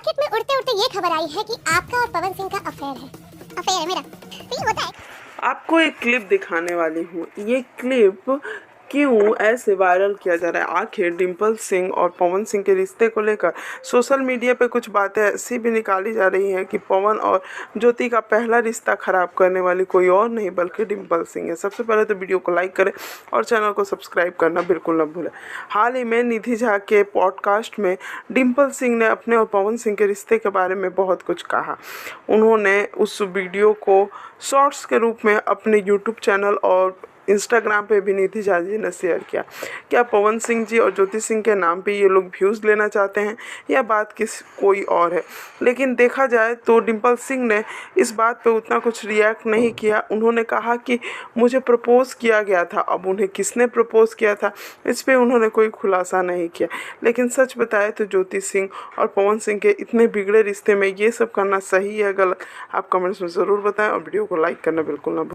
Market में उड़ते उड़ते ये खबर आई है कि आपका और पवन सिंह का अफेयर है मेरा। तो ये होता है। आपको एक क्लिप दिखाने वाली हूँ। ये क्लिप क्यों ऐसे वायरल किया जा रहा है? आखिर डिम्पल सिंह और पवन सिंह के रिश्ते को लेकर सोशल मीडिया पे कुछ बातें ऐसी भी निकाली जा रही हैं कि पवन और ज्योति का पहला रिश्ता खराब करने वाली कोई और नहीं बल्कि डिम्पल सिंह है। सबसे पहले तो वीडियो को लाइक करें और चैनल को सब्सक्राइब करना बिल्कुल न भूलें। हाल ही में निधि झा के पॉडकास्ट में डिम्पल सिंह ने अपने और पवन सिंह के रिश्ते के बारे में बहुत कुछ कहा। उन्होंने उस वीडियो को शॉर्ट्स के रूप में अपने यूट्यूब चैनल और इंस्टाग्राम पे भी निधि झा जी ने शेयर किया। क्या पवन सिंह जी और ज्योति सिंह के नाम पे ये लोग व्यूज़ लेना चाहते हैं या बात कोई और है? लेकिन देखा जाए तो डिम्पल सिंह ने इस बात पे उतना कुछ रिएक्ट नहीं किया। उन्होंने कहा कि मुझे प्रपोज़ किया गया था। अब उन्हें किसने प्रपोज़ किया था इस पर उन्होंने कोई खुलासा नहीं किया। लेकिन सच बताए तो ज्योति सिंह और पवन सिंह के इतने बिगड़े रिश्ते में ये सब करना सही है गलत, आप कमेंट्स में ज़रूर बताएं और वीडियो को लाइक करना बिल्कुल ना भूलें।